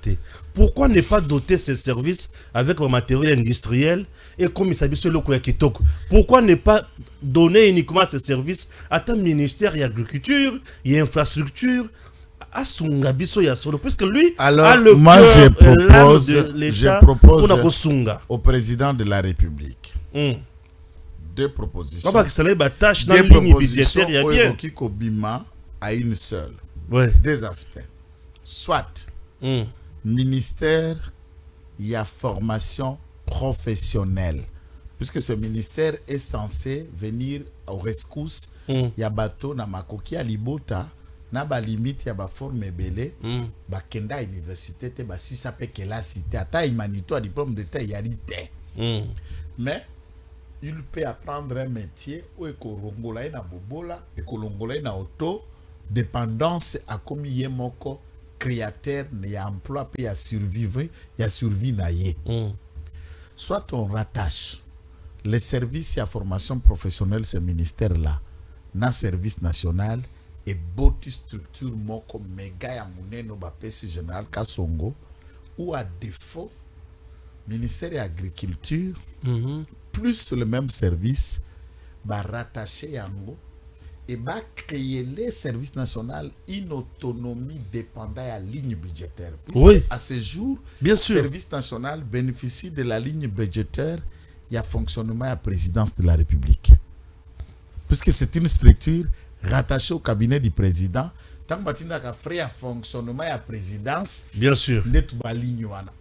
Pourquoi ne pas doter ces services avec un matériel industriel et comme il s'agit sur le Kitoko? Pourquoi ne pas donner uniquement ces services à ton ministère de l'agriculture et infrastructure à Sungabiso Yasolo puisque lui alors, a le moi je propose au président de la République deux propositions. Des propositions qui Kobima à une seule. Ouais. Deux aspects. Soit ministère il y a formation professionnelle. Puisque ce ministère est censé venir au rescousse, il y a bateau na makoki à libota na ba limite ya ba forme belé ba kenda université te ba si ça peut que la cité ata humanité à diplôme d'état yalité. Mais il peut apprendre un métier où ekolongola na bobola ekolongola na auto dépendance à comme yemoko créateur ya emploi pe ya survivre ya survie na ye. Soit on rattache les services et la formation professionnelle ce ministère là na service national et boti structure moko méga ya muneno ba pesi général Kassongo ou à défaut ministère de l'agriculture plus le même service va rattacher yango et va créer les services nationaux une autonomie dépendant à la ligne budgétaire. Oui. À ce jour, bien sûr, le service national bénéficie de la ligne budgétaire. Il y a fonctionnement à la présidence de la République. Puisque c'est une structure rattachée au cabinet du président. Tant que tu as fait un fonctionnement à la présidence, bien sûr.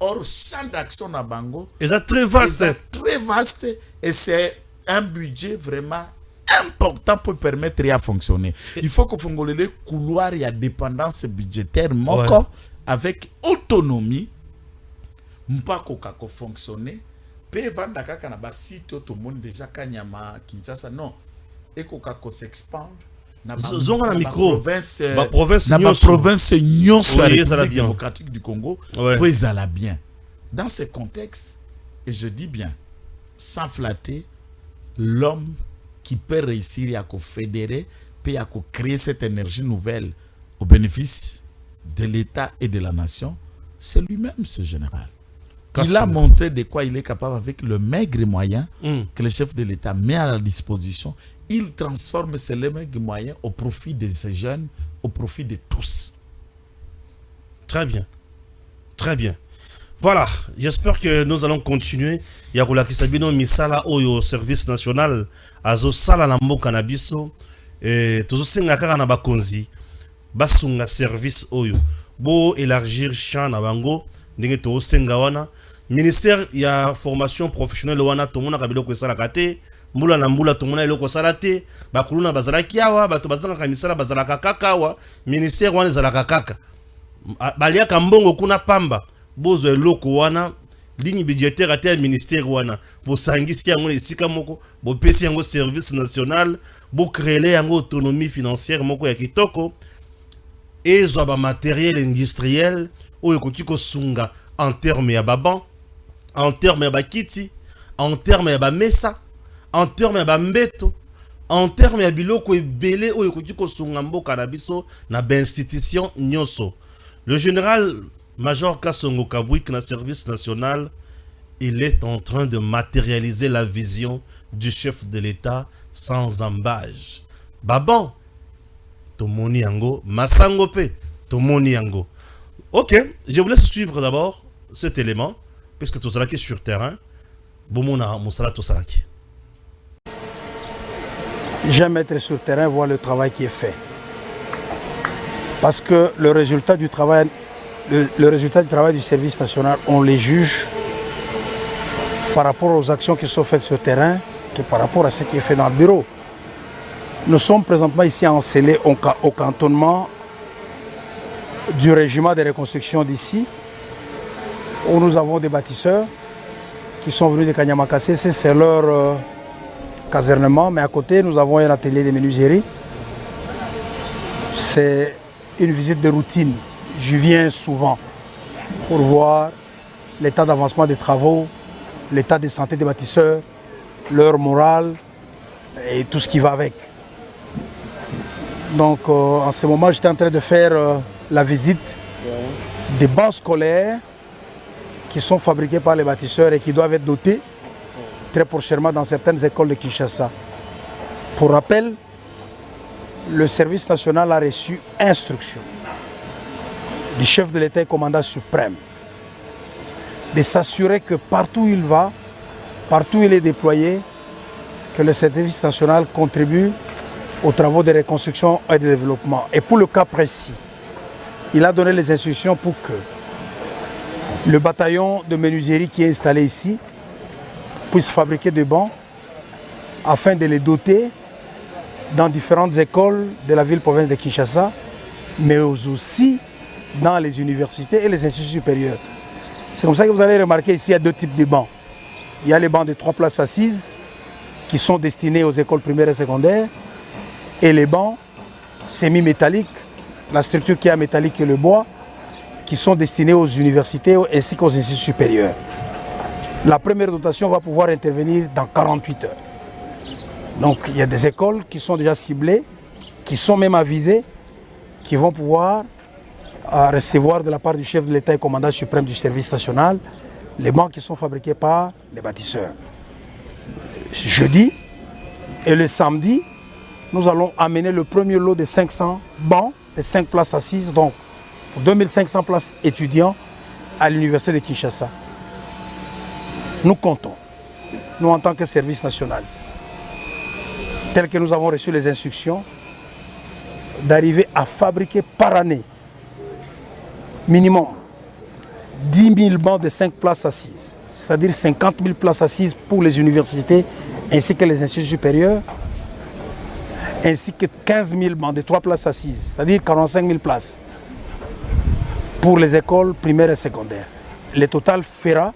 Or, champ d'action à Bango est très vaste. Très vaste et c'est un budget vraiment important pour permettre à fonctionner. Il faut que le couloir y a dépendance budgétaire moko avec autonomie mpako kako fonctionner pe vanda kaka na ba site tout le monde déjà kanyama Kinshasa non et kako s'expand na province démocratique du Congo pour ça bien. Dans ce contexte et je dis bien sans flatter l'homme qui peut réussir à fédérer, puis à créer cette énergie nouvelle au bénéfice de l'État et de la nation, c'est lui-même ce général. Il a montré de quoi il est capable avec le maigre moyen que le chef de l'État met à la disposition. Il transforme ces maigres moyens au profit de ces jeunes, au profit de tous. Très bien. Très bien. Voilà, j'espère que nous allons continuer. Yakoula Kisabino misala oyo service national azo sala na mboka na biso et tozo senga kaka na bakonzi basunga service oyo bo élargir champ na bango ndenge to senga wana ministère ya formation professionnelle wana to mona kabilo ko sala kate mbula na mbula to mona eloko sala te bakuluna bazala kiawa bato bazanga kamisala bazala kakawa ministère wana zala kaka balia kambongo kuna pamba bozo eloko wana ligne budgétaire ate ya ministère wana bo sangisi yango esika moko bo pesi yango service national bo créer yango autonomie financière moko ya kitoko ezwa ba matériel industriel oyo koki ko sunga en terme ya baban en terme ya bakiti en terme ya bamesa en terme ya bambeto en terme ya biloko ebele oyo koki ko sunga mboka na biso na ba institution nyonso. Le général Major Kasongo Kabwik na service national, il est en train de matérialiser la vision du chef de l'État sans embâche. Baban, tomoni yango, masango pe, tomoni yango. Ok, je vous laisse suivre d'abord cet élément, puisque tout ça qui est sur terrain. Bomona Moussala Tosalaki. J'aime être sur terrain, voir le travail qui est fait. Parce que le résultat du travail du service national, on les juge par rapport aux actions qui sont faites sur le terrain que par rapport à ce qui est fait dans le bureau. Nous sommes présentement ici encelés au cantonnement du régiment de reconstruction d'ici, où nous avons des bâtisseurs qui sont venus de Kanyamakase, c'est leur casernement, mais à côté nous avons un atelier de menuiserie. C'est une visite de routine. Je viens souvent pour voir l'état d'avancement des travaux, l'état de santé des bâtisseurs, leur morale et tout ce qui va avec. Donc en ce moment, j'étais en train de faire la visite des bancs scolaires qui sont fabriqués par les bâtisseurs et qui doivent être dotés très prochainement dans certaines écoles de Kinshasa. Pour rappel, le service national a reçu instruction du chef de l'État et commandant suprême de s'assurer que partout où il va, partout où il est déployé, que le service national contribue aux travaux de reconstruction et de développement. Et pour le cas précis, il a donné les instructions pour que le bataillon de menuiserie qui est installé ici puisse fabriquer des bancs afin de les doter dans différentes écoles de la ville-province de Kinshasa, mais aussi dans les universités et les instituts supérieurs. C'est comme ça que vous allez remarquer ici, il y a deux types de bancs. Il y a les bancs de 3 places assises qui sont destinés aux écoles primaires et secondaires et les bancs semi-métalliques, la structure qui est métallique et le bois, qui sont destinés aux universités ainsi qu'aux instituts supérieurs. La première dotation va pouvoir intervenir dans 48 heures. Donc il y a des écoles qui sont déjà ciblées, qui sont même avisées, qui vont pouvoir recevoir de la part du chef de l'État et commandant suprême du service national les bancs qui sont fabriqués par les bâtisseurs. Jeudi et le samedi, nous allons amener le premier lot de 500 bancs et 5 places assises, donc 2500 places étudiants à l'université de Kinshasa. Nous comptons, nous en tant que service national, tel que nous avons reçu les instructions, d'arriver à fabriquer par année minimum 10 000 bancs de 5 places assises, c'est-à-dire 50 000 places assises pour les universités ainsi que les instituts supérieurs, ainsi que 15 000 bancs de 3 places assises, c'est-à-dire 45 000 places pour les écoles primaires et secondaires. Le total fera,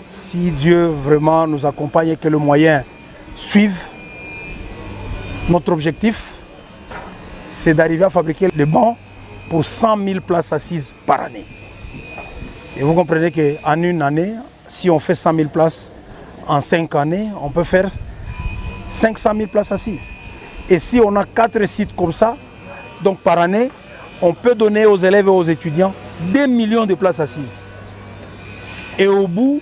si Dieu vraiment nous accompagne et que le moyen suive, notre objectif, c'est d'arriver à fabriquer des bancs pour 100 000 places assises par année. Et vous comprenez qu'en une année, si on fait 100 000 places en 5 années, on peut faire 500 000 places assises. Et si on a 4 sites comme ça, donc par année, on peut donner aux élèves et aux étudiants 2 millions de places assises. Et au bout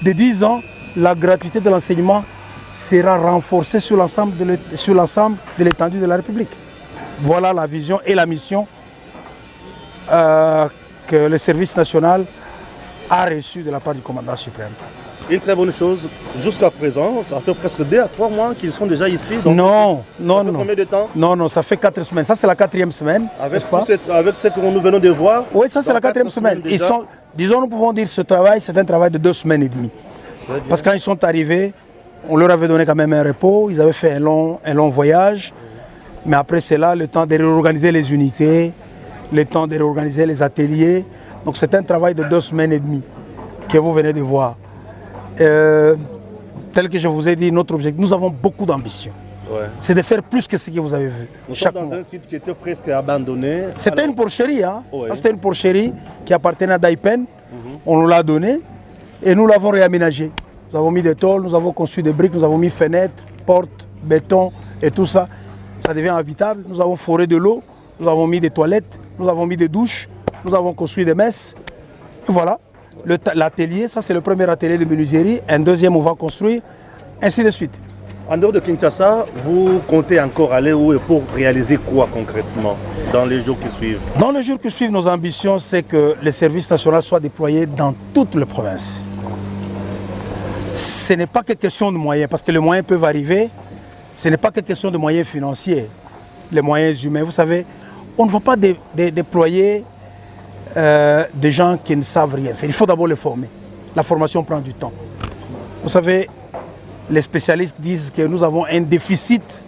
de 10 ans, la gratuité de l'enseignement sera renforcée sur l'ensemble de l'étendue de la République. Voilà la vision et la mission que le service national a reçue de la part du commandant suprême. Une très bonne chose, jusqu'à présent, ça fait presque 2 à 3 mois qu'ils sont déjà ici. Donc non. Combien de temps? Non, ça fait 4 semaines. Ça, c'est la 4e semaine. Avec ce que nous venons de voir. Oui, ça, c'est la 4e semaine. disons, nous pouvons dire que ce travail, c'est un travail de 2 semaines et demie. Parce que quand ils sont arrivés, on leur avait donné quand même un repos, ils avaient fait un long voyage. Mais après cela, le temps de réorganiser les unités, le temps de réorganiser les ateliers. Donc c'est un travail de 2 semaines et demie que vous venez de voir. Tel que je vous ai dit, notre objectif, nous avons beaucoup d'ambition. Ouais. C'est de faire plus que ce que vous avez vu. Nous sommes dans un site qui était presque abandonné. C'était une porcherie. Hein? Ouais. Ça, c'était une porcherie qui appartenait à Daipen. On nous l'a donné et nous l'avons réaménagé. Nous avons mis des tôles, nous avons construit des briques, nous avons mis fenêtres, portes, béton et tout ça. Ça devient habitable. Nous avons foré de l'eau, nous avons mis des toilettes, nous avons mis des douches, nous avons construit des messes. Et voilà. L'atelier, ça c'est le premier atelier de menuiserie. Un deuxième, on va construire, ainsi de suite. En dehors de Kinshasa, vous comptez encore aller où et pour réaliser quoi concrètement dans les jours qui suivent? Dans les jours qui suivent, nos ambitions, c'est que le service national soit déployé dans toutes les provinces. Ce n'est pas que question de moyens, parce que les moyens peuvent arriver. Ce n'est pas que question de moyens financiers, les moyens humains. Vous savez, on ne va pas déployer des gens qui ne savent rien faire. Il faut d'abord les former. La formation prend du temps. Vous savez, les spécialistes disent que nous avons un déficit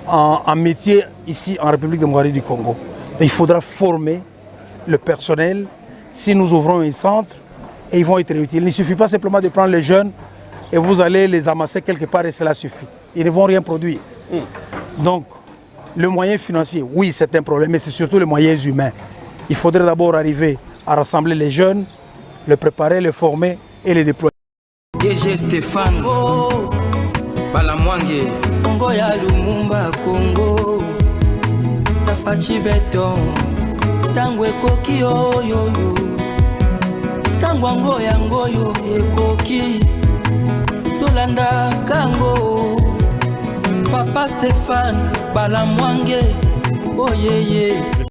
en métier ici en République démocratique du Congo. Et il faudra former le personnel. Si nous ouvrons un centre, et ils vont être utiles. Il ne suffit pas simplement de prendre les jeunes et vous allez les amasser quelque part et cela suffit. Ils ne vont rien produire. Donc, le moyen financier, oui, c'est un problème, mais c'est surtout les moyens humains. Il faudrait d'abord arriver à rassembler les jeunes, les préparer, les former et les déployer. DG Stéphane Balamwange Congo ya Lumumba Congo Tafachi Beton Tangwe Koki Oyo Tangwango Yangoyo Ekoki Tolanda Kango Papa Stéphane Balamwange Oh yeah yeah.